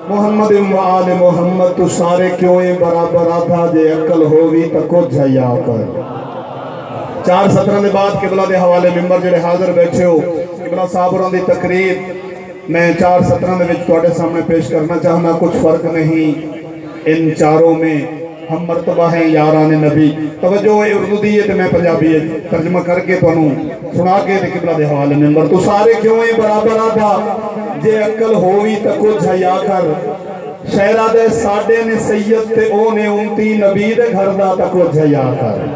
محمد و آل محمد تو سارے کیوں برابر آدھا جے عقل ہووی تا کچھ جھیا کر 4:17 دے بعد قبلہ دے حوالے ممبر جڑے حاضر بیٹھے ہو قبلہ صاحب دی تقریر میں 4:17 دے وچ تواڈے سامنے پیش کرنا چاہنا کچھ فرق نہیں ان چاروں میں ہم مرتبہ ہیں یاران نبی توجہ ہے اردو دی ہے میں پنجابی ہے ترجمہ کر کے تانوں سنا کے تے قبلہ دے حوالے ممبر تو سارے کیوں برابر آدھا جے عقل ہوئی تا کچھ جھیا کر شہرہ دے ساڑے نے سید تے او نے امتی نبی دے گھر دا تا کچھ جھیا کر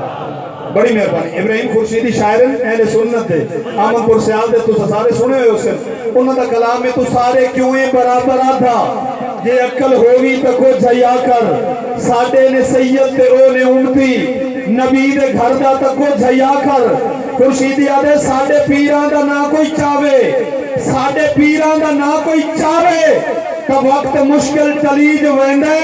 بڑی مہربانی ابراہیم خورشیدی شاعرن اہل سنت دے آمن پور سیال دے تو سارے سنے ہوئے اسے انہوں دا کلام میں تو سارے کیوں برابر آدھا جے عقل ہوئی تا کچھ جھیا کر ساڑے نے سید تے او نے امتی نبی دے گھر دا تا کچھ جھیا کر خورشیدی آدھے ساڑے پیران دا نہ کوئی چاہے ساڑے پیران دا نہ کوئی چاہے تا وقت مشکل چلی جو ویندے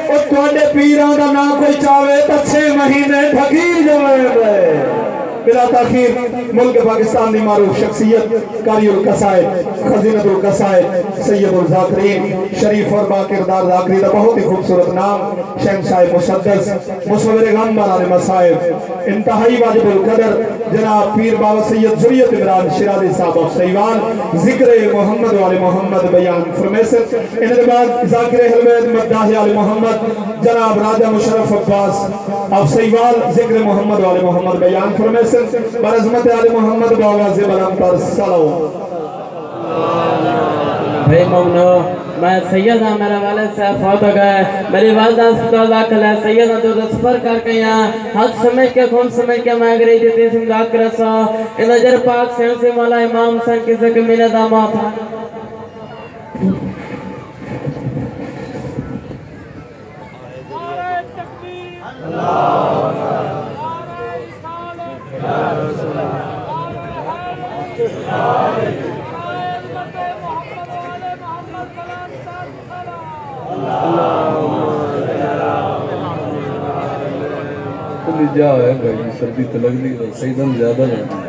اور توڑے پیران دا نہ کوئی چاہے تا 6 مہینے ٹھگیر جو ویندے بلا تاخیر ملک پاکستان دی معروف شخصیت قاری القصائد خزینت القصائد سید الذاکرین شریف اور باکردار ذاکری دا بہت ہی خوبصورت نام شہنشاہ مسدس مصور غمبر علی مصائب انتہائی واجب القدر جناب پیر بابا سید ذریعت عمران شرازی صاحب آف سیوان ذکر محمد والی محمد بیان فرمیسر انہوں نے بعد ذاکر حلوید مداحی علی محمد جناب راجہ مشرف عباس آف سیوان ذکر محمد والی محمد بیان فرمیسر برعظمت علی محمد باغازی بلند پر صلو بھائی مومنو میں سیدہ میرا والد سے فوت ہو گئے میری والدہ ستا داخل ہے سیدہ جو رسپر کر کے یہاں حق سمجھ کے خون سمجھ کے میں گری دیتی سمداد کر رسا ان اجر پاک سینسی مولا امام حسین کسی کے میرے داماد تھا جا ہے بھائی سردی تو لگ لی سیدن زیادہ لگا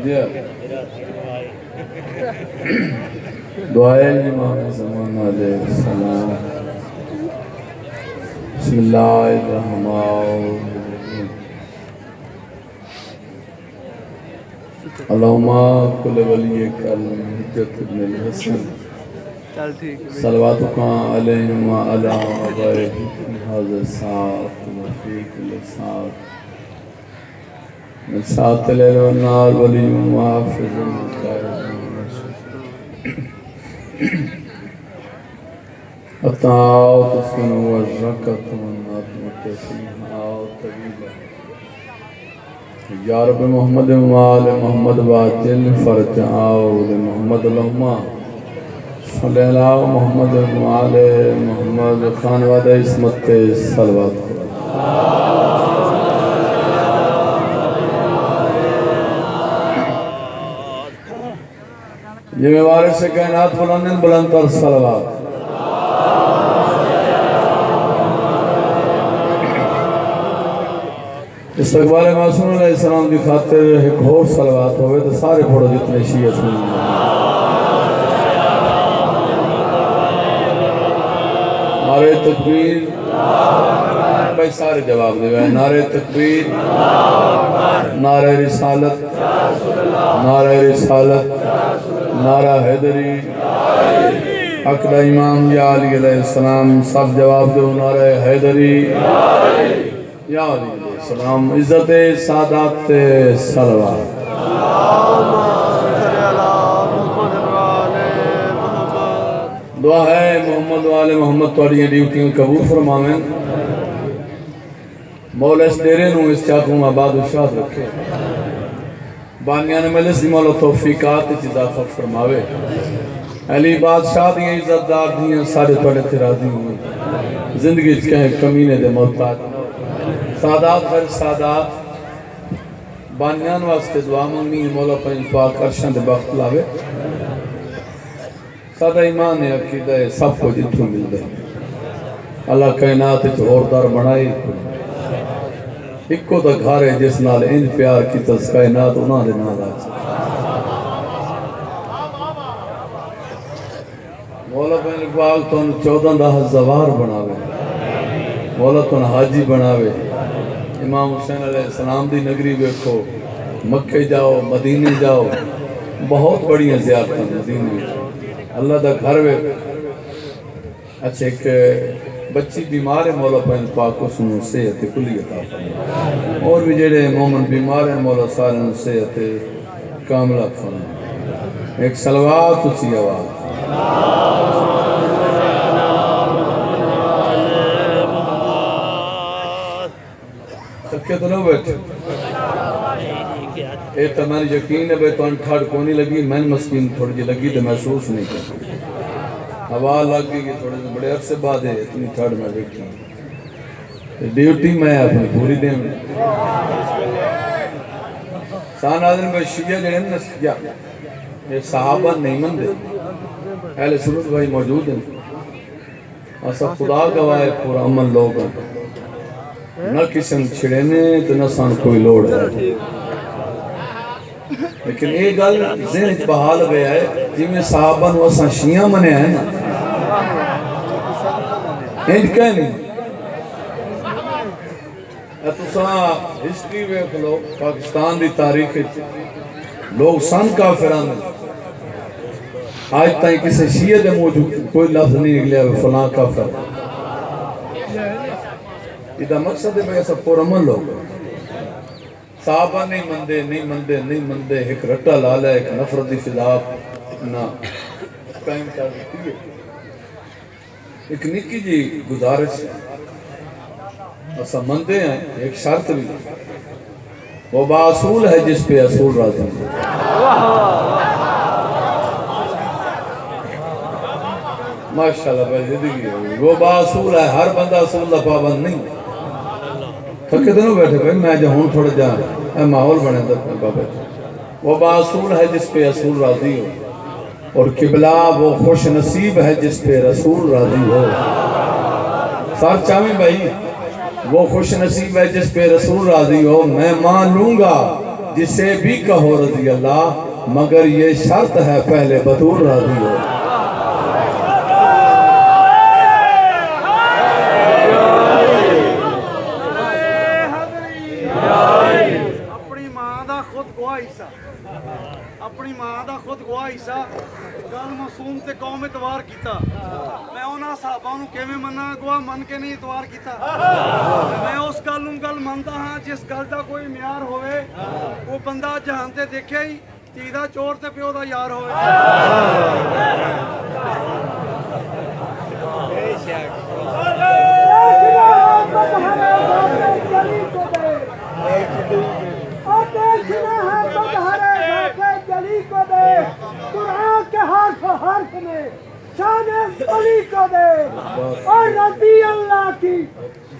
جی دعائے امام زمان علیہ السلام بسم اللہ الرحمن الرحیم اللہم کل ولی کل حجت ابن الحسن صلواتک علیہم وعلی آبائہم حاضر ساتھ وفیق لسات من سات لیل والنار ولی محافظ اتاؤ تسکن وجرکت ونات متفیہا طویلہ یا رب محمد وآل محمد باطل فرج آؤ محمد اللہمہ صلی اللہ محمد وآل محمد خانوادہ اسمت صلوات یہ میں وارث کائنات بلندن بلند پر صلوات استقبال معصوم علیہ السلام کی خاطر ایک اور صلوات ہوئے تو سارے پڑھو جتنے شیعہ سنیں نعرہ تکبیر بھائی سارے جواب دے گئے نعرہ تکبیر نعرہ رسالت نعرہ رسالت نعرہ حیدری اقلا امام یا علی علیہ السلام سب جواب دو نعرہ حیدری یا علی علیہ السلام عزت سادات صلوات دعا ہے محمد وآل محمد توڑی ڈیوٹیوں قبول فرماویں مولا اس ڈیرے نو اس چاکوں آباد و شاد رکھے بانیان ملس دی مولا توفیقات اضافہ فرماوے علی بادشاہ دیاں عزت دار دیاں سارے توڑے ترازی ہوئے زندگی اس کہیں کمینے دے محتاج سادات ہر سادات بانیان واسطے دعا منگنی مولا پنج پاک عرشان دے بخت لاوے سادہ ایمان ہے عقیدہ ہے سب کو جتوں مل دے اللہ کائنات اور دار بنائی ایک کو تا گھر ہے جس نال ان پیار کی تس کائنات انہاں دے نال آج مولا بین اقبال تو 14 زوار بناوے، مولا تو حاجی بناوے۔ امام حسین علیہ السلام دی نگری ویکھو، مکے جاؤ، مدینے جاؤ، بہت بڑی زیارتاں مدینے، اللہ دا گھر وے۔ اچھا ایک بچی بیمار ہے، مولا پاک پاک اس نے صحت کلی عطا فرمائے، اور بھی جڑے مومن بیمار ہیں مولا سارے نے صحت کاملہ فرمائے۔ ایک صلوات اچھی آواز۔ تکے تو نہ بیٹھے، ایک تو میں یقین ہے بھئی تو ٹھاڑ کو نہیں لگی، میں مسکین تھوڑی جی لگی تو محسوس نہیں کرتی، ہوا لگ گئی کہ تھوڑے سے بڑے عرصے بعد ہے اتنی ٹھاڑ میں بیٹھی، ڈیوٹی میں اپنی پوری دیں میں سان آدھن بھائی شیعہ جڑے ہیں شیعہ یہ صحابہ نہیں مندے، اہل سنت بھائی موجود ہیں، ایسا خدا گواہ پورا عمل لوگ ہیں، نہ کسن چھڑینے تو نہ سان کوئی لوڑ ہے، لیکن ایک گل ذہن اچ بحال گیا ہے جی میں صحابہ نو اساں شیعہ منے ہیں نا انج کہہ نہیں تساں ہسٹری ویکھ لو پاکستان دی تاریخ لوگ سن کافران آج تائیں کسی شیعہ دے موجود کوئی لفظ نہیں نکلیا فلاں کافر، یہ مقصد ہے بھئی سب پور عمل لوگ صحابہ نہیں مندے نہیں مندے نہیں مندے، ایک رٹا لالا ایک نفرت دی فضا نہ قائم کر دیتی ہے۔ ایک نکی جی گزارش ہے اسا مندے ہیں، ایک شرط بھی وہ باصول ہے جس پہ اصول راضی ہے، ماشاءاللہ بھائی زندگی ہوئی، وہ باصول ہے، ہر بندہ اصول دا پابند نہیں، تھکے دنوں بیٹھے بھائی میں جو ہوں تھوڑے جا اے ماحول بنے در میں بابا وہ باصول ہے جس پہ اصول راضی ہو، اور قبلہ وہ خوش نصیب ہے جس پہ رسول راضی ہو، ساتھ چاہمیں بھائی وہ خوش نصیب ہے جس پہ رسول راضی ہو، میں مان لوں گا جسے بھی کہو رضی اللہ، مگر یہ شرط ہے پہلے بطور راضی ہو۔ اپنی ماں دا خود گواہ حصہ گل معصوم تے قوم اتوار کیتا، میں انہاں صحابہ نوں کیویں مننا گواہ من کے نہیں اتوار کیتا، میں اس گل نوں گل مندا ہاں جس گل دا کوئی معیار ہوئے وہ بندہ جہان تے دیکھے ہی دھی دا چور تے پیو دا یار ہوئے۔ قرآن کے حرف حرف میں شان علی کو دے اور رضی اللہ کی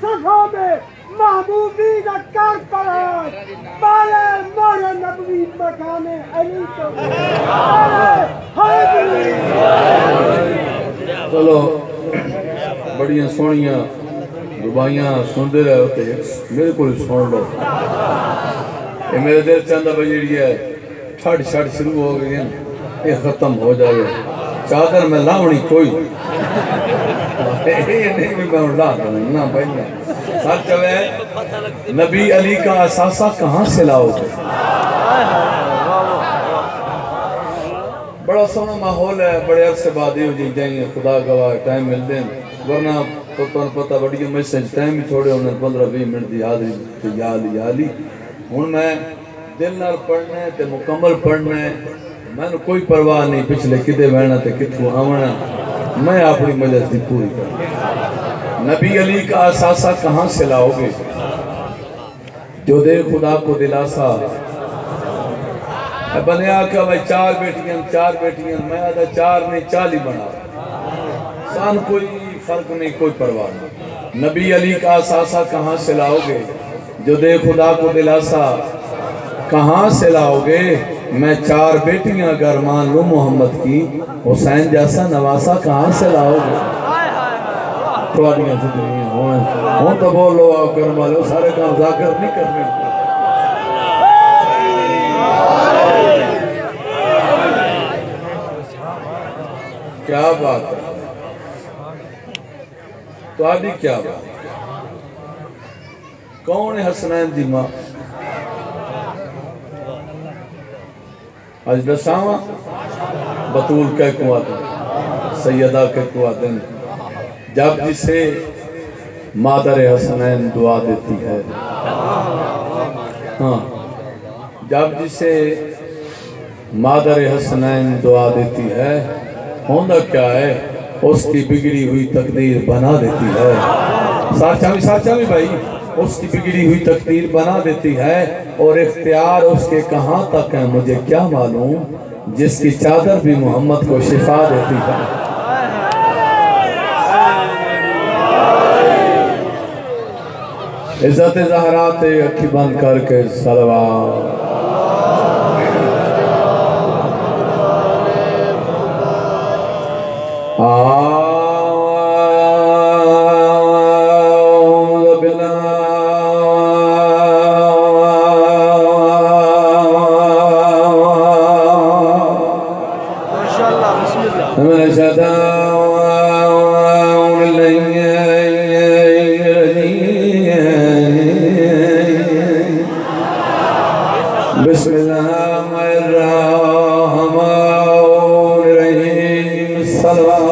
صفوں میں محبوبی کا کر پڑا بالے مور نبوی مکان علی کو دے۔ چلو بڑیاں سونیاں ربائیاں سندے رہے ہوتے میرے کو سن لو، یہ میرے دل چاندہ بجیڑی ہے چھڑ چھڑ شروع ہو گئی ہیں یہ ختم ہو جائے چادر میں لاؤنی کوئی یہ نہیں بھی میں اڑا دوں نا بھائی میں سچ ہے نبی علی کا اثاثہ کہاں سے لاؤ گے؟ بڑا سونا ماحول ہے، بڑے عرصے بعد ہی ہو جائیں خدا گواہ ٹائم مل دیں، ورنہ تو پتہ بڑی میسج ٹائم ہی تھوڑے ہونے 15-20 منٹ دی حاضری یالی ہوں میں دل نال پڑھنا ہے تے مکمل پڑھنا ہے، میں نے کوئی پرواہ نہیں پچھلے کدے بہنا تے کتھوں آونا، میں اپنی مجلس دی پوری کرنا۔ نبی علی کا اثاثہ کہاں سے لاؤ گے؟ جو دے خدا کو دلاسا بنے آکا بھائی 4 بیٹیاں میں آدھا 4 نہیں 40 بنا سان کوئی فرق نہیں کوئی پرواہ نہیں۔ نبی علی کا اثاثہ کہاں سے لاؤ گے؟ جو دے خدا کو دلاسا کہاں سے لاؤ گے؟ میں 4 بیٹیاں اگر مان لوں محمد کی، حسین جیسا نواسا کہاں سے لاؤ گے؟ توڑیاں زندگیاں ہوں تو بولو آؤ کرم والے سارے کام ذاکر نہیں کرنے کیا بات ہے تو آدھی کیا بات ہے کون ہے حسنین دی ماں آج دساواں بطول کہہ کو آدن سیدہ کہہ کو آدن جب جسے مادر حسنین دعا دیتی ہے ہاں جب جسے مادر حسنین دعا دیتی ہے ہوندہ کیا ہے اس کی بگڑی ہوئی تقدیر بنا دیتی ہے ساتھا بھی بھائی اس کی بگڑی ہوئی تقدیر بنا دیتی ہے اور اختیار اس کے کہاں تک ہے مجھے کیا معلوم جس کی چادر بھی محمد کو شفا دیتی ہے عزت زہرات اکھی بند کر کے صلوات أعوذ بالله من الشيطان الرجيم بسم الله الرحمن الرحيم الصلوات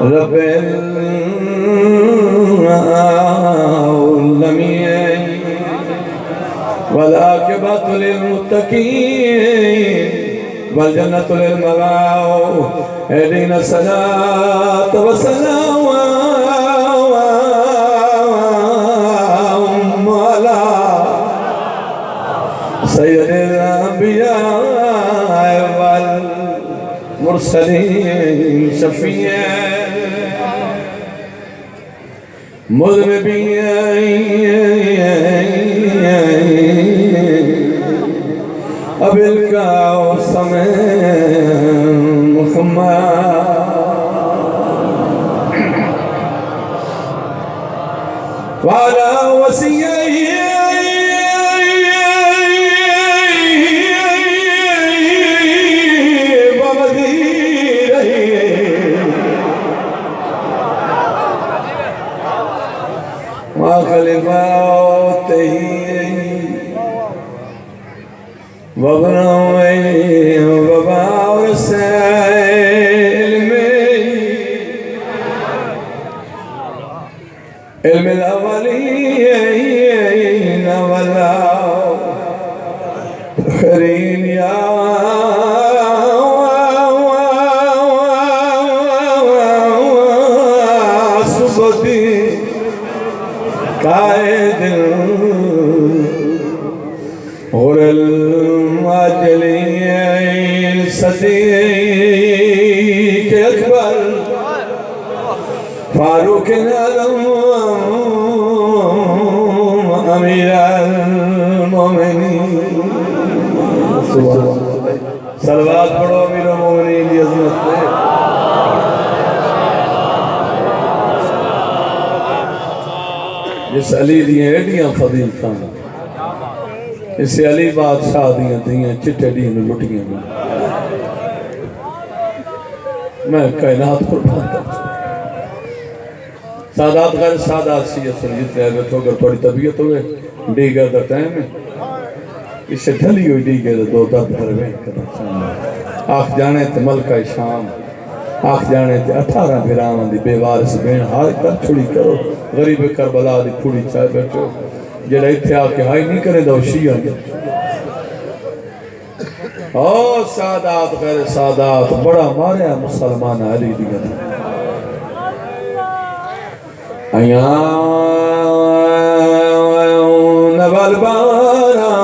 رب العالمين والعاقبة للمتقين والجنة للمغاو اهدنا الصلاة والسلام على سيد الأنبياء والمرسلين شفيع مذنبين أبلك والسماء محمد وعلى وسيئه وخلفاته وابنوي وبارس علم الأولين والآخرين يا سبتي قائد غر الماجلين صديق اکبر فاروق اعظم امیر المومنین صلوات پڑھو امیر المومنین کی عظمت پہ جس علی دیاں ایڈیاں فضیلتاں اس علی بادشاہ دیاں چٹے دیاں لٹیاں میں کائنات قربان کرتا سادات غیر سادات سید سنجید رہے بیٹھو اگر تھوڑی طبیعت ہوئے ڈیگر دا ٹائم ہے اس سے ڈھلی ہوئی ڈیگر دا دو درد بھرویں کرنا چاہتا آخ جانے تے ملکہ شام آخ جانے تے 18 بھرامان دی بے وارث بین ہائی کر چھڑی کرو غریب کربلا دی پھوڑی چاہے بیٹھو جڑا اتھے آکے ہائی نہیں کرے دا شیعہ نے او سادات غیر سادات بڑا ماریا مسلمان علی دیگر ایان والبارا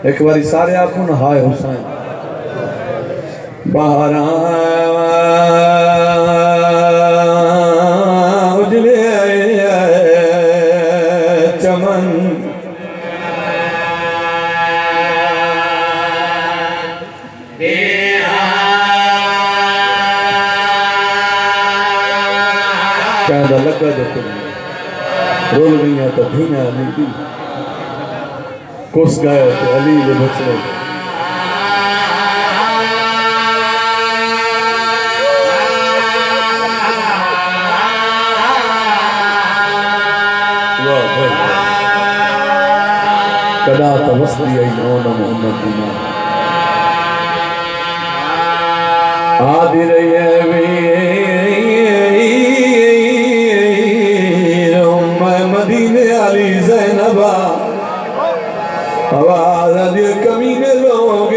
ایک باری سارے آنکھوں نہ ہائے حسین بارا کہندا لگا جو تم رول گئیاں تو دھیاں علی دی کس گئے تو علی دے بچے کدا توسلی ای اون محمد دینا آدھی رہی ہے مدینے علی زینبا آواز آدھی کمینے لوگ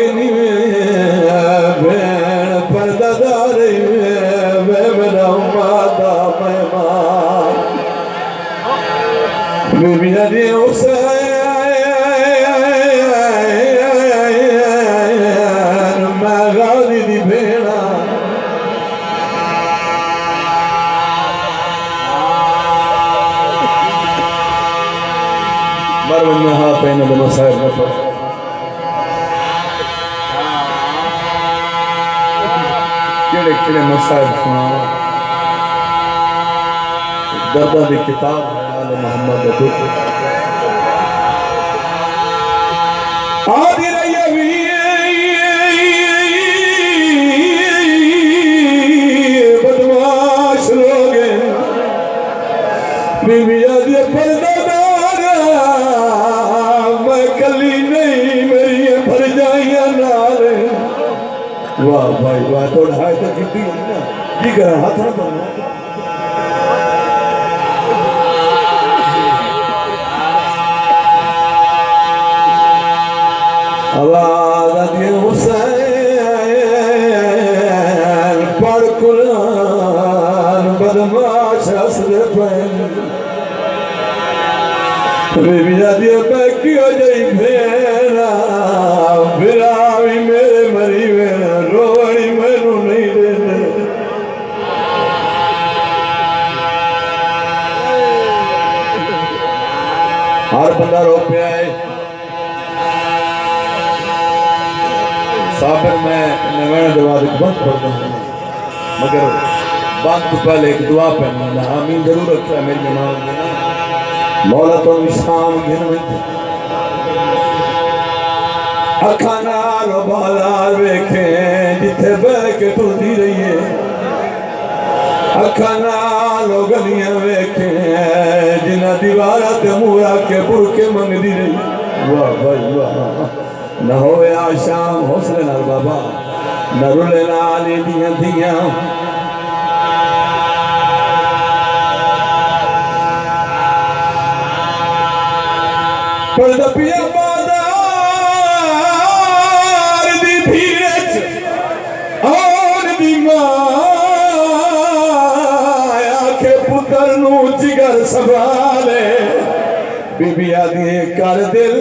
بین پردہ داری بے بنا مادا مہمان بے بی آدھی اسے مرمنا ہاں پہنے دے مسائب نہ پڑھ کیڑے کیڑے مسائب سنانا دردہ دی کتاب آل محمد دکھ آدھی رہی بدماش لوگے بی بی آدھی پردہ واہ بھائی واہ توڑ ہائے تو کتی ہے نا جی کرا ہاتھ نہ بننا آواز آدھی حسین پڑھ قرآن بدماش حسر پہن بی بی آدھی بیکی ہو جائی بھینا براوی میرے مری وینا روڑی مینو نہیں دینے ہر بندہ رو پہ آئے صابر میں نوین دواد ایک بند پڑھتا ہوں مگر بند تو پہلے ایک دعا پہننا آمین ضرور رکھا ہے میری امام دینا مولا تو نشان گھن میں اکھانا رو بالار ویکھیں جتھے بے کے تو دی رہی ہے اکھانا رو گلیاں ویکھیں جنہ دیوارہ تے مورا کے بر کے منگ دی رہی واہ بھائی واہ نہ ہوئے آشام حسن نال بابا نہ رولے نالی دیاں دیاں پردہ پیا بادار دی بھیرت اور دی مایا کے پتر نو جگر سبھالے بی بی آدھی کر دل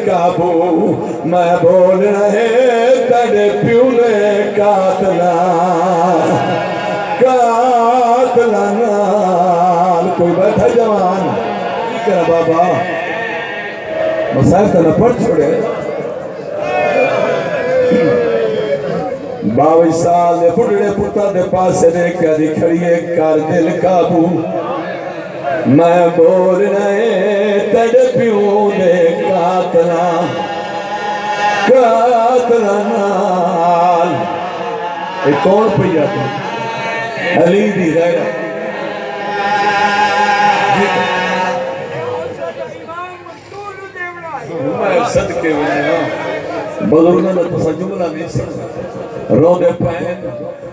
کابو میں بول رہے تڑے پیولے قاتلہ نال کوئی بیٹھا جوان کہا بابا مسائل تو نہ پڑھ چھوڑے 22 سال دے بڑھڑے پتا دے پاس دے کہہ کھڑیے کر دل کابو میں بول رہے تڑ پیوں دے قاتلہ نال ایک کون پہیا تھا علی دی غیرہ میں صدقے میں بزرگوں نے تو جملہ نہیں سکتا رو دے پین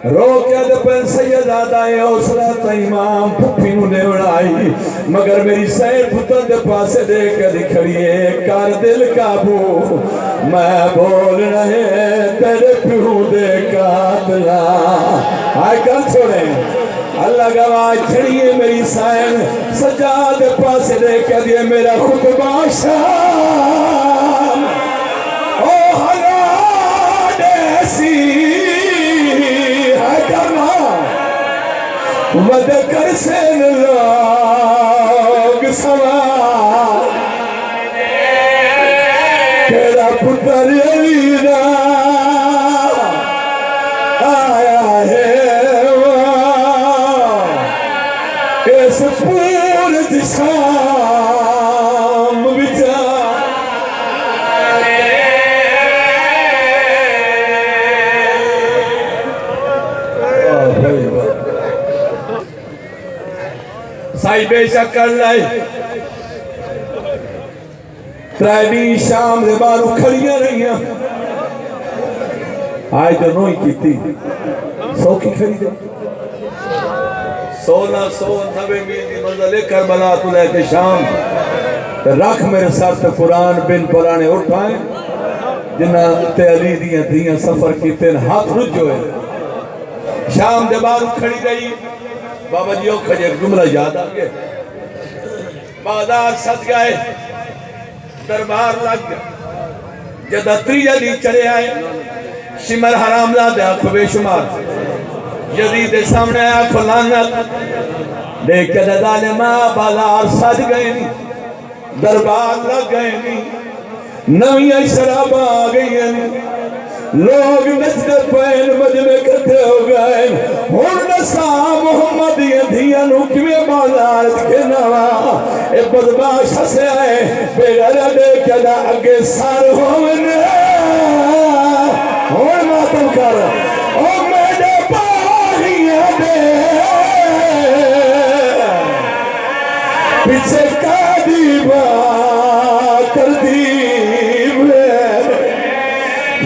رو کیا دے پین سید آدھائے اوسرات امام پھپی نو نے اڑائی مگر میری سیر پھتا دے پاسے دے کے دکھڑیے کار دل کابو میں بول رہے تیرے پیوں دے قاتلہ آئے کل چھوڑیں اللہ گواہ چھڑیے میری سائن سجاد پاسے دے کے دیے میرا خطبہ شام او حراد ایسی ہے کرنا ود کر سے لوگ سوار تیرا پتر علی دا آیا ہے اس پورج شام بچا سائی بے شک کر لائے ترائنی شام دے بارو کھڑیاں رہیاں آئے جو نوئی کی تھی سو کی خریدے 1690 میل کی منزل کربلا تو لے کے شام رکھ میرے سر تے قرآن بن پرانے اٹھائیں جنہ تے علی دیاں سفر کی تین ہاتھ رج ہوئے شام دے بارو کھڑی رہی بابا جی او کھجے جملہ یاد آگے بازار سج گئے دربار لگ گئے جدہ تری علی چلے آئے شمر حرام لا دے آنکھو بے شمار یزید سامنے آنکھو لانت دیکھ کے ظالمہ بازار سج گئے نہیں دربار لگ گئے نہیں نویاں شرابہ آگئی نہیں لوگ نچتے پہن مجمع کرتے ہو گئے ہون نسا محمد یہ دھیاں نوکوے بازار کے نوا اے بدباش ہسے آئے بغیر دیکھ دا اگے سار ہونے ہون ماتم کر او میرے باہیاں دے پیچھے قادیبہ تردیب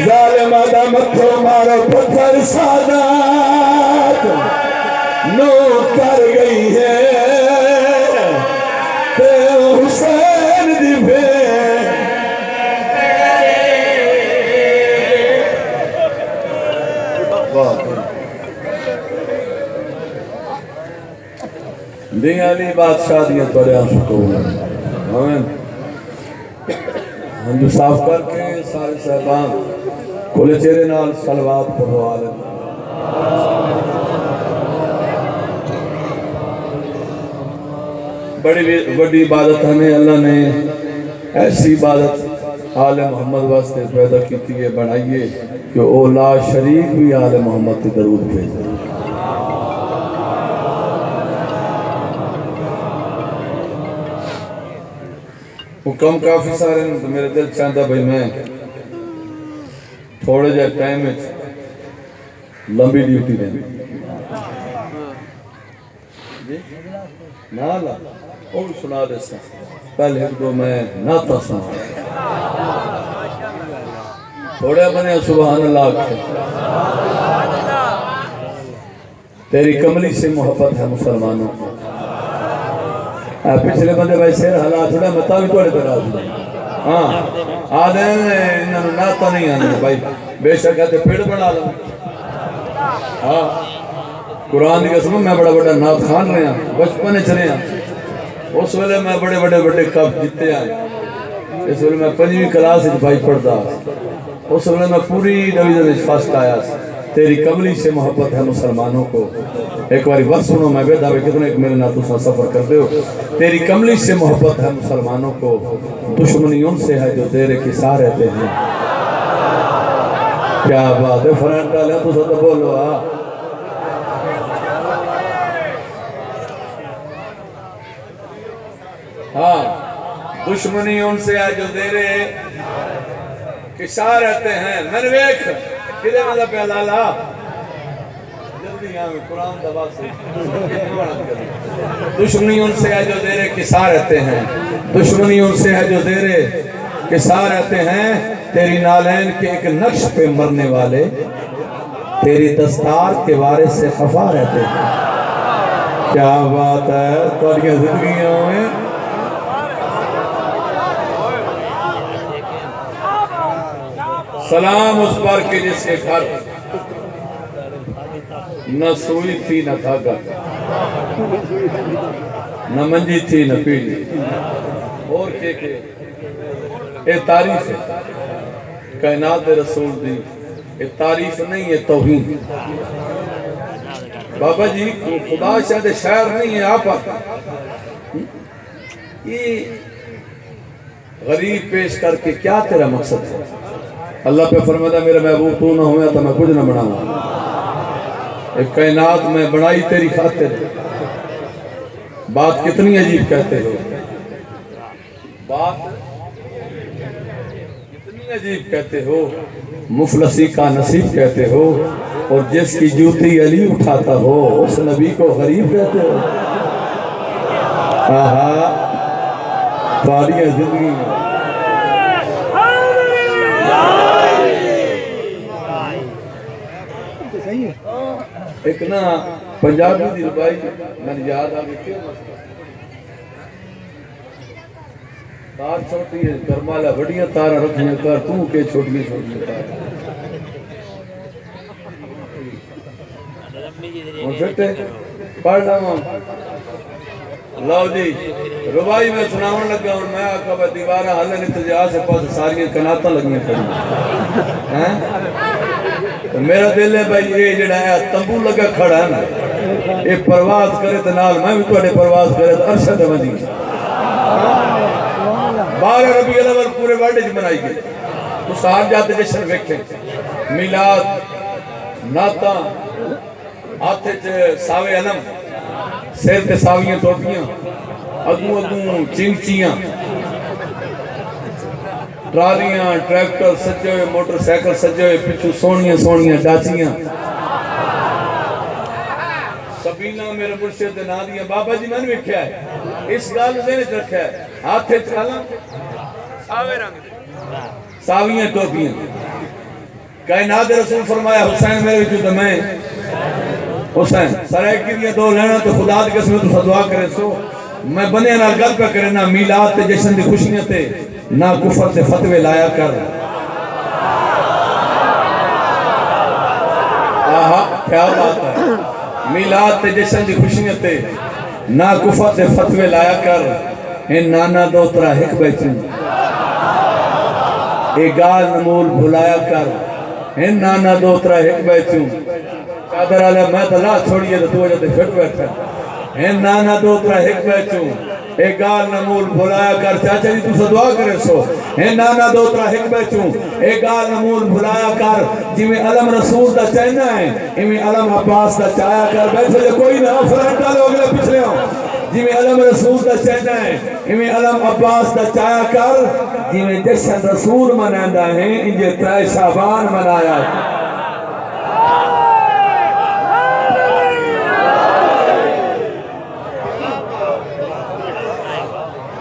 ظالم دا متھو مارو پتھر سادات نو کر گئی ہے تے حسین دی دیں علی بادشاہ دیا توڑے آنسو کو آمین ہم جو صاف کر کے سارے صاحبان کھلے چہرے نال صلوات پڑھو عالم بڑی عبادت ہمیں اللہ نے ایسی عبادت آل محمد واسطے پیدا کیتی ہے بنائیے کہ اولا شریک بھی آل محمد کی درود بھیجے حکم کافی سارے میرے دل چاہتا بھائی میں تھوڑے جائے ٹائم میں لمبی ڈیوٹی دیں نا لا اور سنا دے سا پہلے ایک دو میں ناتا سنا تھوڑے بنے سبحان اللہ تیری کملی سے محبت ہے مسلمانوں پچھلے بندے بھائی سیر حالات چھوڑا متا بھی توڑے پر آدھو ہاں آدھے انہوں نے ناتا نہیں آنے بھائی بے شک کہتے پیڑ بنا لوں ہاں قرآن کی قسم میں بڑا بڑا نات خان رہے ہیں بچپنے چلے ہیں اس ویلے میں بڑے بڑے کپ جیتے آئے اس ویلے میں 5ویں کلاس بھائی پڑھتا اس ویلے میں پوری ڈویژن فرسٹ آیا تیری کملی سے محبت ہے مسلمانوں کو ایک باری بس سنو میں بیدا بے کتنے ایک میرے ناتوں سے سفر کر دے ہو تیری کملی سے محبت ہے مسلمانوں کو دشمنی ان سے ہے جو تیرے کسا رہتے ہیں کیا بات ہے فرنٹ ڈالے تو سب بولو ہاں دشمنی ان سے ہے جو تیرے کسا رہتے ہیں میں نے بیک کدھے مدہ پہ لالا جلدی یہاں میں قرآن دبا سے دشمنی ان سے ہے جو دیرے کسا رہتے ہیں دشمنی ان سے ہے جو دیرے کسا رہتے ہیں تیری نالین کے ایک نقش پہ مرنے والے تیری دستار کے وارث سے خفا رہتے ہیں کیا بات ہے توڑیاں زندگیوں میں سلام اس پر کے جس کے گھر نہ سوئی تھی نہ دھاگا نہ منجی تھی نہ پیڑی اور کہ اے تعریف ہے کائنات رسول دی اے تعریف نہیں ہے توہین بابا جی خدا شاید شاعر نہیں ہے آپ یہ غریب پیش کر کے کیا تیرا مقصد ہے اللہ پہ فرماتا میرا محبوب تو نہ ہویا تو میں کچھ نہ بناؤں ایک کائنات میں بنائی تیری خاطر بات کتنی عجیب کہتے ہو، بات کتنی عجیب کہتے ہو، مفلسی کا نصیب کہتے ہو، اور جس کی جوتی علی اٹھاتا ہو اس نبی کو غریب کہتے ہو۔ آہا تمہاری زندگی میں ایک نا پنجابی دی ربائی میں یاد آگے کیوں مسئلہ تار چھوٹی ہے کرمالا بڑیاں تارہ رکھنے کر تو کے چھوٹی چھوٹی تارہ مجھتے پڑھ رہا ہوں لو جی ربائی میں سناون لگا اور میں آقا بے دیوارہ حل انتجاہ سے پاس ساری کناتاں لگیاں پڑھیں میرا دل ہے بھائی یہ جڑا ہے تمبو لگا کھڑا ہے نا یہ پرواز کرے تو نال میں بھی توڑے پرواز کرے تو عرشہ دے مدی 12 ربیع الاول پورے ورلڈ جو منائی گئی تو صاحب جاتے جشن ویکھیں میلاد ناتا ہاتھے چ ساوے علم سیر تے ساویاں ٹوپیاں اگوں چنگچیاں ٹرالیاں ٹریکٹر سجے ہوئے موٹر سائیکل سجے ہوئے پچھو سونیاں سونیاں ڈاچیاں سبینہ میرے مرشد نادیاں بابا جی میں نے ویکھیا ہے اس گل ذہن وچ رکھیا ہے ہاتھ چالاں ساوے رنگ ساویاں ٹوپیاں کائنات رسول فرمایا حسین میرے وچ تے میں حسین سرائکی دیاں دو لینا تو خدا دی قسم تو دعا کرے سو میں بنے نال گل پہ کرے نہ میلاد تے جشن دی خوشیاں تے نہ کفر تے فتوے لایا کر آہا کیا بات ہے میلاد تے جشن دی خوشیاں تے نہ کفر تے فتوے لایا کر ان نانا دوترا ہک بیچن اے گال نمول بھلایا کر ان نانا دوترا ہک بیچن چادر علیہ میں تلا چھوڑیے تو تو جاتے پھٹ بیٹھا این نانا دوترا ہک بیچوں اے گال نمول بھلایا کر چاچا جی تو سے دعا کرے سو این نانا دوترا ہک بیچوں اے گال نمول بھلایا کر جی میں علم رسول دا چہنا ہے ایمیں علم عباس دا چایا کر بیٹھے جو کوئی نہ فرنٹا لوگ لے پچھلے ہوں جی میں علم رسول دا چہنا ہے ایمیں علم عباس دا چایا کر جی میں جشن رسول مناندہ ہیں انجھے 3 شعبان منایا ہے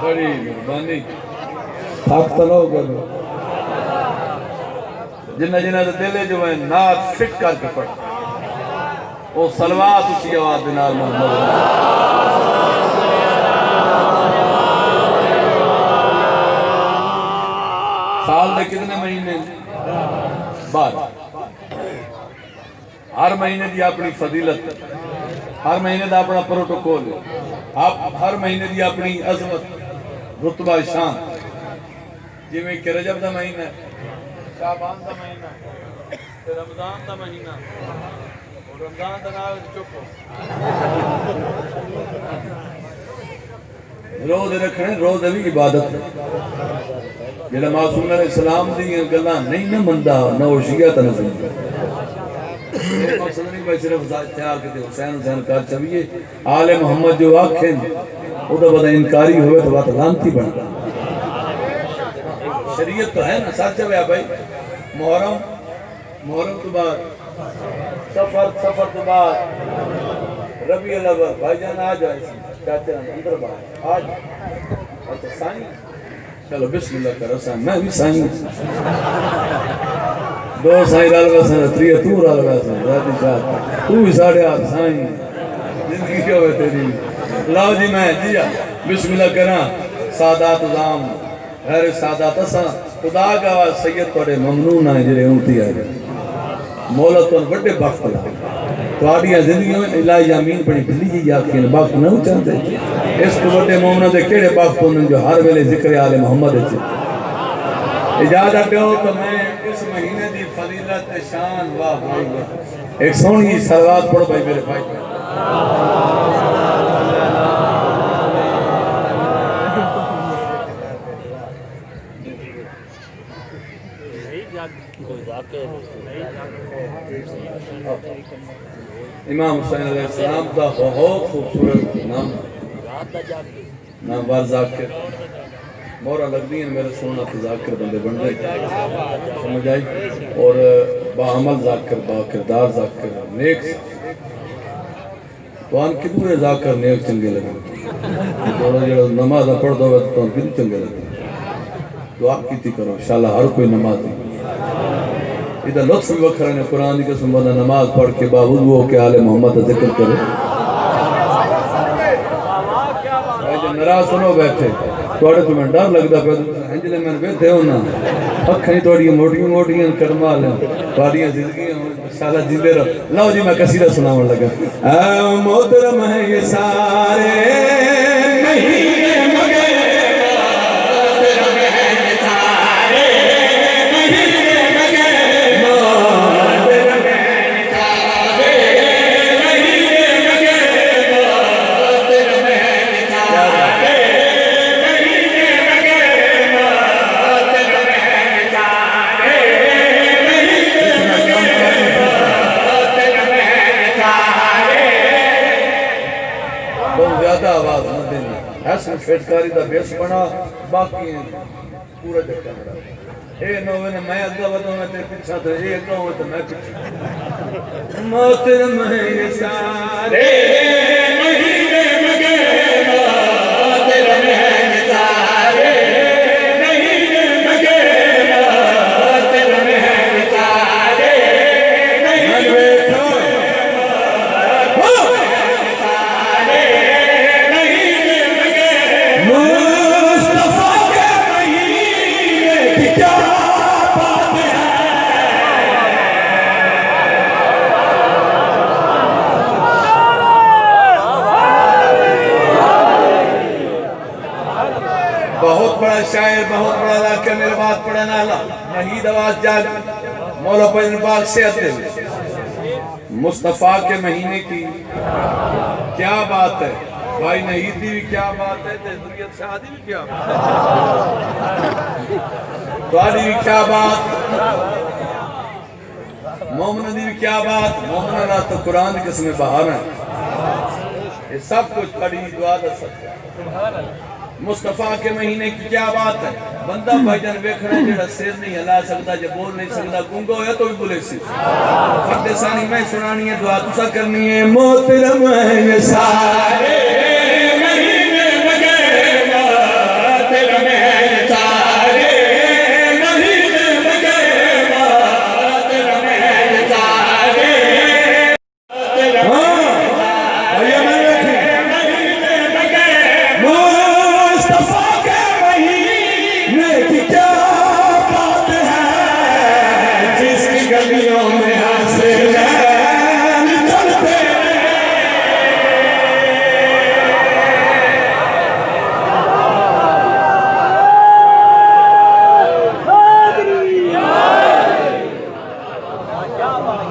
بڑی مہربانی حق تلو کرو جنہ جنہ دلے جو ہے نات فٹ کر کے پڑھ وہ صلوات اسی آواز دنار محمد سال میں کتنے مہینے بعد ہر مہینے دی اپنی فضیلت ہر مہینے دا اپنا پروٹوکول ہر مہینے دی اپنی عظمت رتبہ شان جی میں کہ رجب دا مہینہ شعبان دا مہینہ رمضان دا مہینہ اور رمضان دا نال چکو روز رکھنے روز بھی عبادت جڑا معصوم علیہ السلام دی گلاں نہیں نہ مندا نہ ہوشیات نہ سندا یہ مقصد نہیں بھائی صرف تیار کے حسین کار چویے آل محمد جو آکھیں وہ تو بدا انکاری ہوئے تو بات لانتی بنتا شریعت تو ہے نا ساتھ چویا بھائی محرم تو بعد سفر تو بعد ربیع الاول بھائی جان آ جائے چاہتے ہیں اندر باہر آج اچھا سائیں چلو بسم اللہ کرو سائیں میں بھی سائیں دو سائیں رال بسن تری تو رال بسن ذاتی چاہتا تو بھی 8.5 سائیں زندگی کیا ہوئے تیری لاؤ جی میں جیا بسم اللہ کرنا سادات ازام غیر سادات اساں خدا کا سید توڑے ممنون آئے جرے امتی آئے مولت اور بڑے بخت لائے توڑیاں زندگیوں میں الہی آمین بڑی بھلی جی یاکین بخت نہ ہو چاہتے اس کو بڑے مومنہ دے کیڑے بخت ہونے جو ہر ویلے ذکر آل محمد ہے اجازت ہو تو میں اس مہینے دی فضیلت شان واہ واہ ایک سونی سلوات پڑھو بھائی میرے بھائی امام حسین علیہ السلام کا بہت خوبصورت نام نامور ذاکر مورا لگنی ہے میرے سونا تو ذاکر بندے بن گئے سمجھ آئی اور باعمل ذاکر با کردار ذاکر نیک تو آن کتنے ذاکر نیک چنگے لگے دورا جو نماز پڑھ دو ہے تو آن کتنے چنگے لگے دعا کیتی کرو انشاءاللہ ہر کوئی نماز دی ادھا لطف بھی وکھرا نے قرآن دی قسم بندہ نماز پڑھ کے باوضو ہو کے آل محمد ذکر کرے نراز سنو بیٹھے توڑے تو میں ڈر لگتا پہ ہنجلے میں بیٹھے ہونا اکھیں توڑی موٹیاں موٹیاں کرمال ہیں توڑیاں زندگیاں انشاءاللہ جیندے رہو لاؤ جی میں قصیدہ سناؤں لگا اے محترم ہے یہ سارے مہینے مگے محترم ہے یہ سارے مہینے مگے محترم ہے یہ سارے مہینے مگے محترم ہے یہ سارے آواز نہ دینا ایسا فیٹکاری دا بیس بنا باقی ہیں پورا جگہ بڑا اے نوے نے میں اگا بدوں میں تیرے پچھا تھا اے اگا ہوں تو میں پچھا محترم ہے یہ سارے مہینے مگے محترم ہے یہ سارے مہینے مگے محترم ہے یہ سارے مہینے بہت بڑا شاعر بہت بڑا علاقہ میرے بات پڑھنا نہید آواز جاگ مولا پجن پاک سے عدل مصطفیٰ کے مہینے کی کیا بات ہے بھائی نہید بھی کیا بات ہے تحضریت شہادی بھی کیا تواری بھی کیا بات مومن دی بھی کیا بات مومن اللہ تو قرآن دی قسم بہار ہیں یہ سب کچھ پڑھی دعا دا سکتا مصطفیٰ کے مہینے کی کیا بات ہے بندہ بھائی جان بیکھنا جڑا سیر نہیں ہلا سکتا جب بول نہیں سکتا گنگا ہویا تو بھی بولے سی فرد ثانی میں سنانی ہے دعا تسا کرنی ہے محترم ہے یہ سارے مہینے مگے محترم ہے یہ سارے مہینے مگے محترم ہے یہ سارے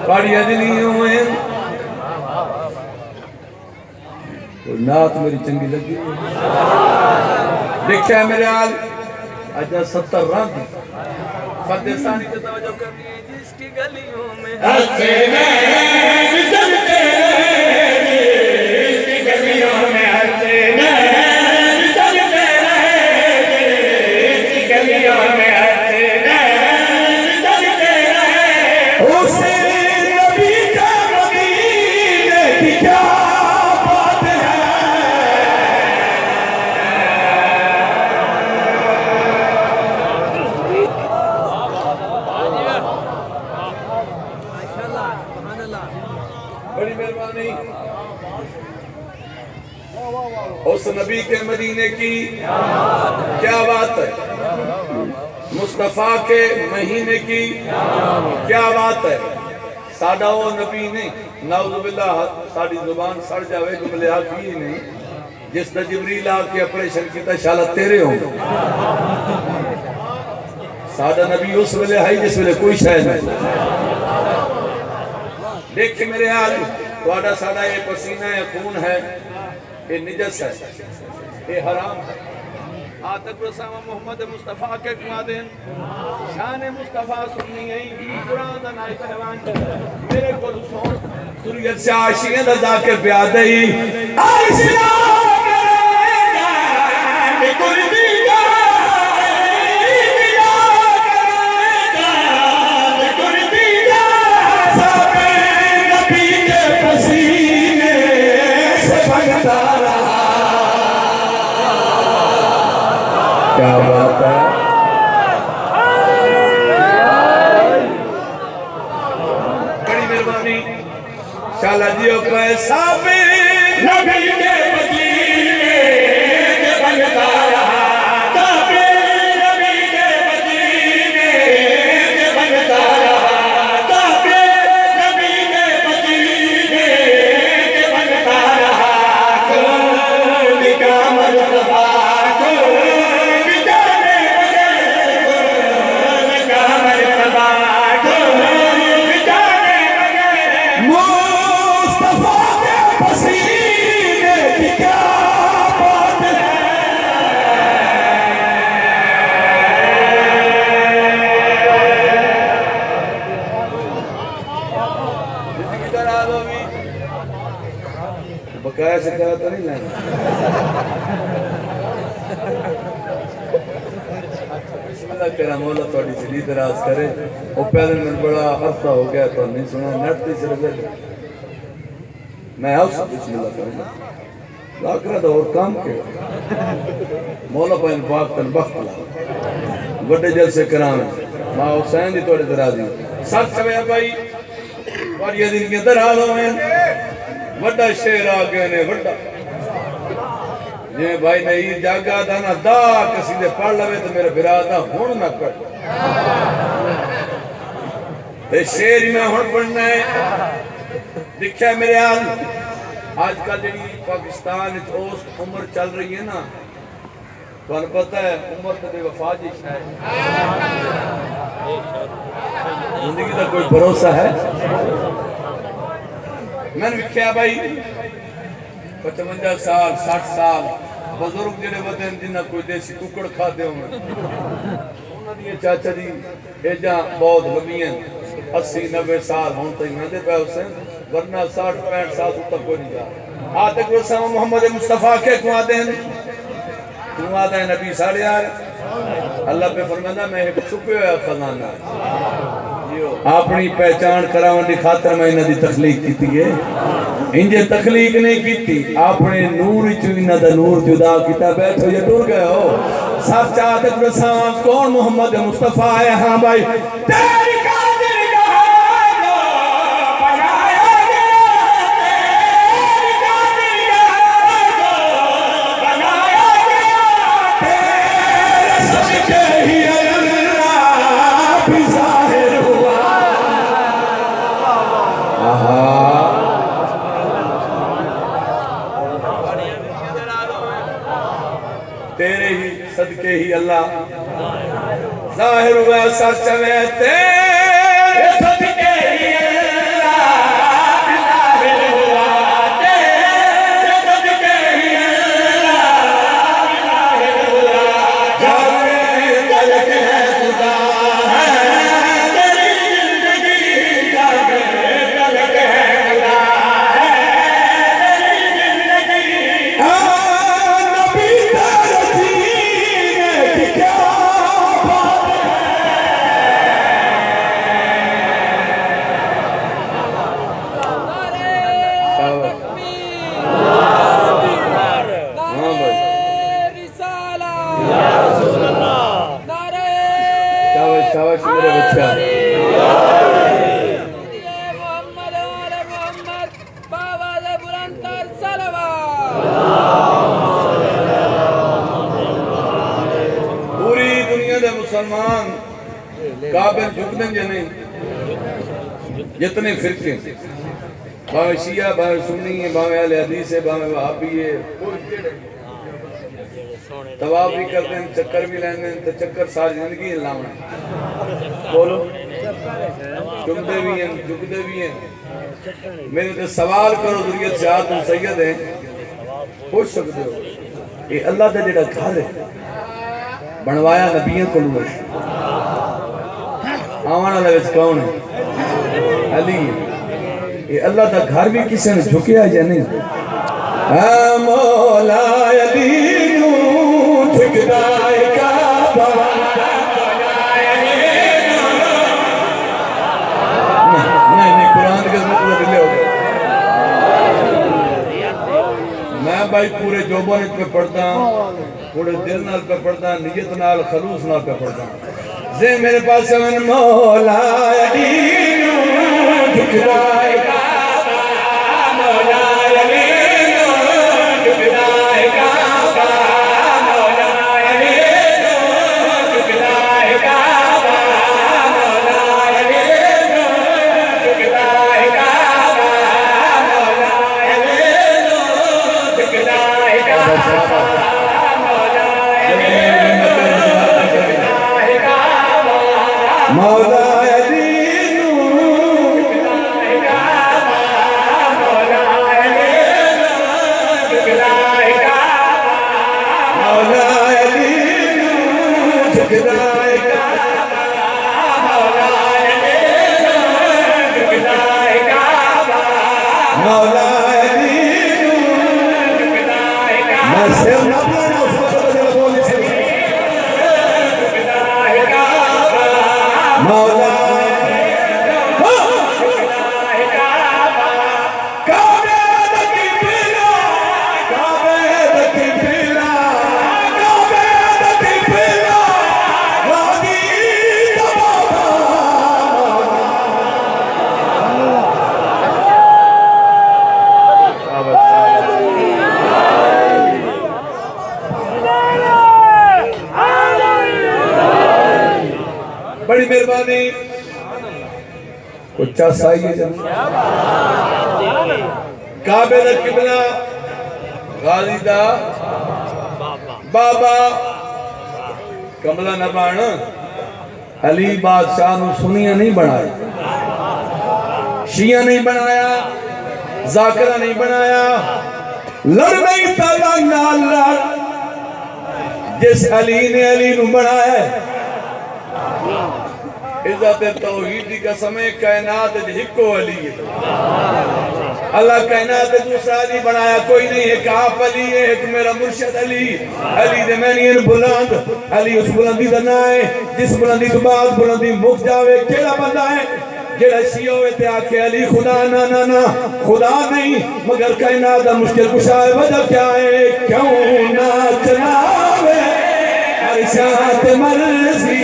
بڑی ادنی ہوئے نات میری چنگی لگی دیکھا ہے میرے آل اجا 70 رنگ فتح ثانی کی توجہ کرنی ہے جس کی گلیوں میں ہنسے میں چلتے رہے جس کی گلیوں میں ہنسے میں چلتے رہے جس کی گلیوں میں ہنسے میں چلتے رہے اسے بڑی مہربانی اس نبی کے مدینے کی کیا بات ہے مصطفیٰ کے مہینے کی کیا بات ہے سادہ وہ نبی نہیں نعوذ باللہ ساڑی زبان سڑ جاوے جملے آگی نہیں جس نے جبریل آکے اپریشن کی تشالت تیرے ہوں سادہ نبی اس ویلے ہے جس ویلے کوئی شاید نہیں دیکھ میرے حال توڑا سادہ یہ پسینہ ہے خون ہے یہ نجس ہے یہ حرام ہے آتک رسامہ محمد مصطفیٰ کے قوادین شان مصطفیٰ سننی گئی قرآن دا نائی پہوان میرے کو سون سوریت سے عاشقیں دا ذاکر پیادئی آئی سلام کیا بات ہے بڑی مہربانی شالا جی او پیسہ بھی نبی کے بدیلے بنتا رہا کبھی نبی کے بدیلے بنتا رہا کبھی نبی کے بدیلے بنتا رہا کون کا مرتبہ کون جانے کون کا مرتبہ کون جانے مصطفیٰ کے پسینے کی کیا بات ہے زندگی دراز ہوگی بقایا سے کہا تو نہیں لینا بسم اللہ تیرا مولا توڑی چلی دراز کرے وہ پہلے میں بڑا عرصہ ہو گیا تو نہیں سنا نیٹتی سے رضا میں آؤ سب بسم اللہ کریں لاکرہ دا اور کام کے مولا پہن پاک تن بخت لا بڑے جل سے کرامے ماں حسین دی توڑی درازی ساتھ سویا بھائی اور یہ دن کے دراز ہوئے بڑا شیر آگے نے بڑا یہ بھائی نے یہ جاگا دا نا دا کسی دے پڑھ لوے تو میرے برادہ ہون نہ کر تے شیر ہی میں ہون پڑھنا ہے دکھا میرے آل آج کل جڑی پاکستان اس عمر چل رہی ہے نا تو انہوں پتہ ہے عمر تو بے وفا جی شاید زندگی کا کوئی بھروسہ ہے میں نے بکھیا بھائی 55 سال 60 سال بزرگ جڑے بدن جنہ کوئی دیسی ککڑ کھا دے ہوں انہوں نے چاچا دی ایجاں بہت لمبیاں 80-90 سال ہوں تک میں دے پہ حسین ورنہ 60-65 سال تک کوئی نہیں جا آتے کو سامہ محمد مصطفیٰ کے کیوں آتے ہیں کیوں آتے ہیں نبی ساڑھے آئے اللہ پہ فرمانا میں ایک چھپے ہویا خزانہ اپنی پہچان کراؤں دی خاطر میں انہاں دی تخلیق کی تھی انجھے تخلیق نہیں کی تھی اپنے نور چوینہ دا نور جدا کیتا بیٹھو یہ ٹور گئے ہو سب چاہتے کو سامہ کون محمد مصطفیٰ ہے ہاں بھائی تیری قادر کہاں جو بنایا گیا تیری قادر کہاں جو بنایا گیا تیرے صدقے ہی اللہ بھی ظاہر ہوا تیرے ہی صدقے ہی اللہ ظاہر ہوا سچ میں تیرے صدقے ہی اللہ ظاہر ہوا تیرے صدقے ہی اللہ ظاہر ہوا جانے تلک ہے خدا ہے تیری زندگی جانے تلک ہے خدا ہے تیری زندگی نبی تیرے سینے کی کیا بات ہے شاباش میرے بچہ پوری دنیا دے مسلمان کعبے جھکنے جنے جتنے فرقے باوے شیعہ باوے سنی ہے باوے اہل حدیث ہے باوے وہابی ہے طواف بھی کرتے ہیں چکر بھی لینے ہیں تو چکر ساری زندگی لاؤں بولو چمدے بھی ہیں جھکدے بھی ہیں میرے تو سوال کرو ذریعت سے آتم سید ہیں پوچھ سکتے ہو یہ اللہ دا جڑا گھر ہے بنوایا نبیوں کو لوگ آوانا لگس کون ہے علی ہے یہ اللہ دا گھر بھی کسی نے جھکیا ہے یا نہیں اے مولا علی نوں جھکدا ہے کعبہ نہیں قرآن کے مطلب لے ہو گئے میں بھائی پورے جو چوبوں پہ پڑھتا تھوڑے دل نال پہ پڑھتا نیت نال خلوص نال پہ پڑھتا زے میرے پاس من مولا علی نو جھکائے کعبہ مولا علی نو جھکائے کعبہ مولا علی نو جھکائے کعبہ مولا علی نو جھکائے کعبہ مولا علی نو جھکائے کعبہ مولا علی نو جھکائے کعبہ مولا علی نو جھکائے کعبہ مولا علی نو جھکائے کعبہ مولا علی نو جھکائے کعبہ مولا علی نو جھکائے کعبہ میں سر نہ بلانا اس وقت جب بولے مولا بڑی مہربانی اچھا سائی ہے کعبے دا قبلہ غازی دا بابا کملہ نہ بان علی بادشاہ نو سنیاں نہیں بنایا شیعہ نہیں بنایا ذاکرہ نہیں بنایا لڑ نہیں تالا نالا جس علی نے علی نو بنایا ہے عزت توحید کی قسم ہے کائنات ہکو علی ہے اللہ کائنات دوسرا علی بنایا کوئی نہیں ایک آپ علی ہے ایک میرا مرشد علی علی دے میں نہیں بلند علی اس بلندی دا نہ ہے جس بلندی تو بعد بلندی مک جاوے کیڑا بندہ ہے جڑا شیعہ ہوئے تے آکے علی خدا نا نا نا خدا نہیں مگر کائنات دا مشکل کشا ہے وجہ کیا ہے کیوں نہ چلاوے عرشات مرضی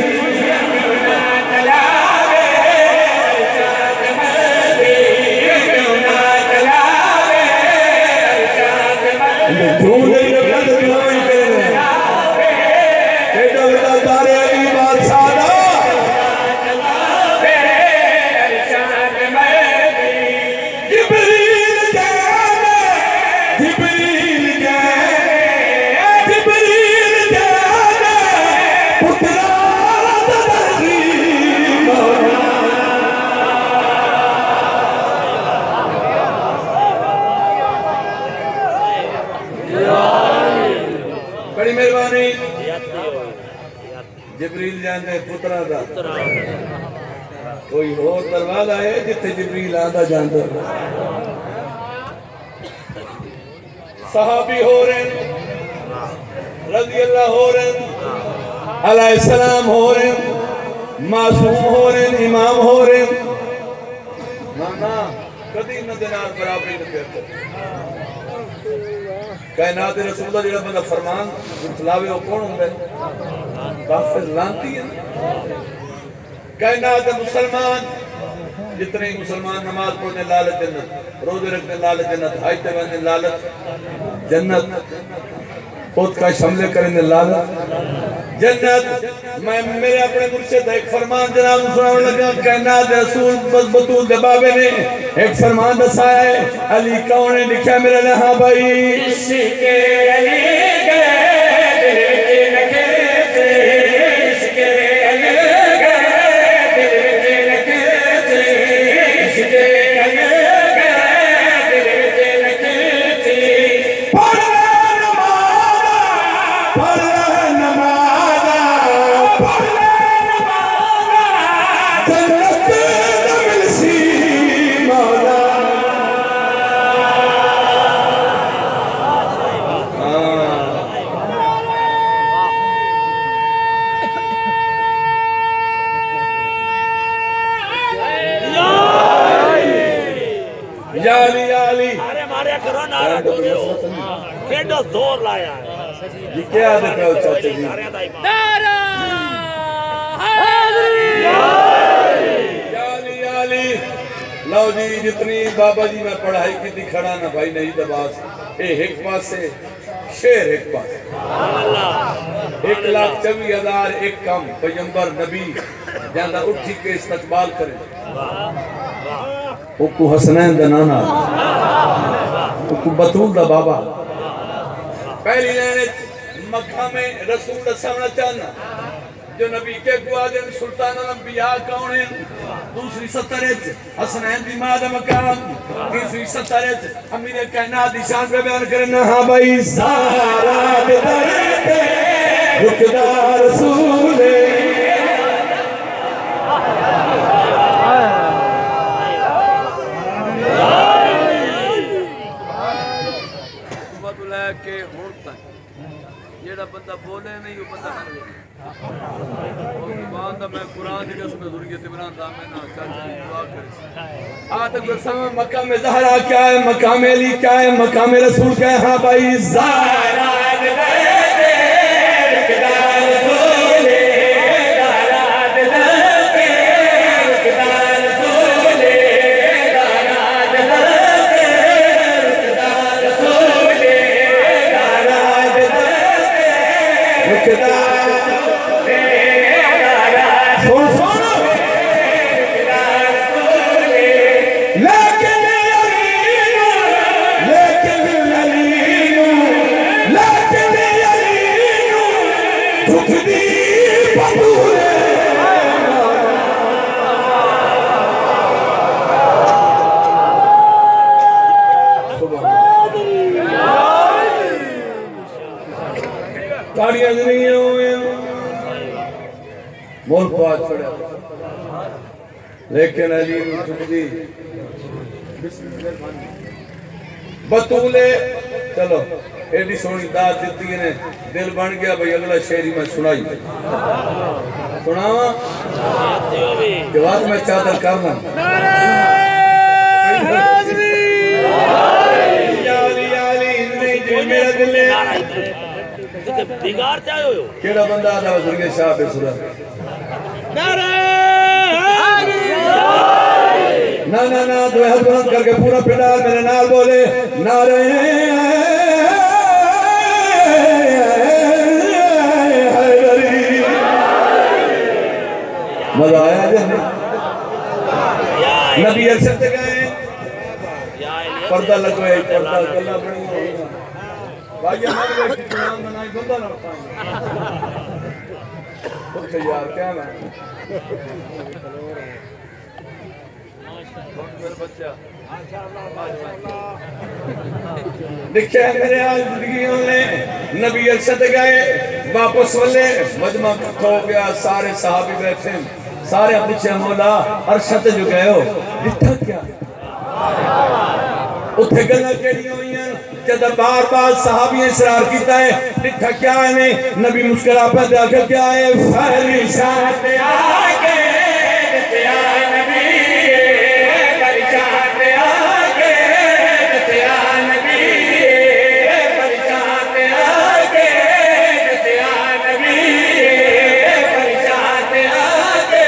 بڑی مہربانی جبریل جاندے پترہ دا کوئی اور دروازہ ہے جتے جبریل آندہ جاندہ صحابی ہو رہے ہیں رضی اللہ ہو رہے ہیں علیہ السلام ہو رہے ہیں معصوم ہو رہے ہیں امام ہو رہے ہیں مانا کدی نہ دنار برابری نہ کرتے کائنات رسول اللہ جڑا بندہ فرمان تلاوے وہ کون ہوں گے کافر لانتی ہے کائنات مسلمان جتنے مسلمان نماز پڑھنے لالت جنت روزے رکھنے لالت جنت حج کرنے لالت جنت خود کا شملے کرنے لالت جنت میں میرے اپنے مرشد ایک فرمان جناب سناؤں لگا کائنات رسول بطول دبابے نے ایک فرمان دسایا ہے علی کون نے لکھا میرے لہاں بھائی عشق علی گئے دل کے نکے سے عشق علی گئے دل کے نکے سے عشق علی گئے دل کے نکے سے پڑھ نمازہ جنت نمل سی مولا یا علی یا علی ایڈا زور لایا ہے جی کیا عادت ہے چاچا جی سارے دا ایمان علی لو جی جتنی بابا جی میں پڑھائی کی تھی کھڑا نہ بھائی نہیں دباس اے ایک پاس سے شیر ایک پاس 1,24,000 ایک کم پیغمبر نبی جاندہ اٹھی کے استقبال کرے اوکو حسنین دا نانا اوکو بطول دا بابا پہلی لینے مکہ میں رسول اللہ سامنا چاہنا جو نبی کے گوادن سلطان الانبیاء کون ہیں دوسری سترت حسنین دی مادہ مقام تیسری سترت امیر کائنات دی شان پہ بیان کرنا ہاں بھائی زہرا دے درتے رکدہ رسول کہ ہوتا ہے جیڑا بندہ بولے نہیں وہ بندہ مر گیا زبان میں قرآن کی قسم ضروریت عمران دامنا چاچا دعا کرے آتک بسامہ مقام زہرا کیا ہے مقام علی کیا ہے مقام رسول کیا ہے ہاں بھائی زہرا تاڑیاں نہیں ہوئے مول پاس چھڑا لیکن علی چکدی بطولے چلو ایڈی سونی داد دیتی نے دل بن گیا بھئی اگلا شہری میں سنائی سناوا جواب میں چادر کرنا میرا دل بگار چاہے ہوئے کیڑا بندہ آدھا بزرگ شاہ پہ سورا نا دو ہاتھ بلند کر کے پورا پنڈال میرے نال بولے نعرہ حیدری مزہ آیا جانے نبی ارشد گئے پردہ لگوئے پردہ کلہ بڑی ہوئی بھائی ہمارے بیٹھ کی قرآن بنائی بندہ نہ رکھائیں اچھا یار کیا میں میرے بچہ دیکھیں میرے آج زندگیوں نے نبی ارشد گئے واپس والے مجمع کھو گیا سارے صحابی بیٹھے سارے پیچھے مولا ارشد جو گئے ہو لکھا کیا اتھے گلہ کیڑی ہوئی ہیں جدہ بار بار صحابی اصرار کیتا ہے لکھا کیا ہے نبی مسکرہ پہ دیکھا کیا ہے فرشات آگے دتیا نبی فرشات آگے دتیا نبی فرشات آگے دتیا نبی فرشات آگے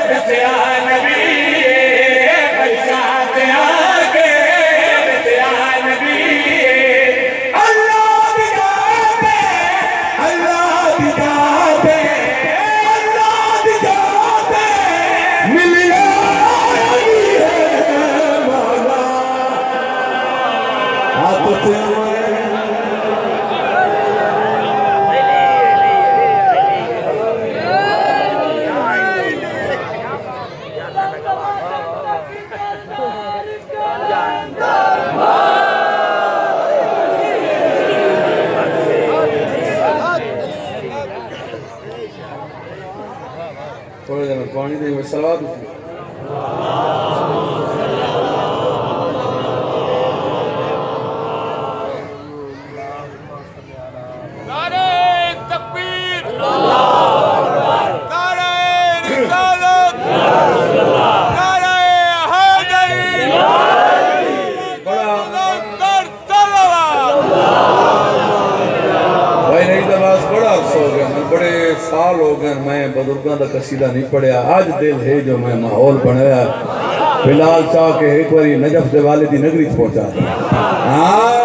دتیا نبی فرشات آگے پانی دے ہوئے سلوات نعرہ تکبیر نعرہ رسالت نعرہ حیدری بڑا در صلوات سال ہو گئے میں بزرگاں دا قصیدہ نہیں پڑھیا آج دل ہے جو میں ماحول بنایا بلال چاہ کے ایک باری نجف دے والے دی نگری پہنچا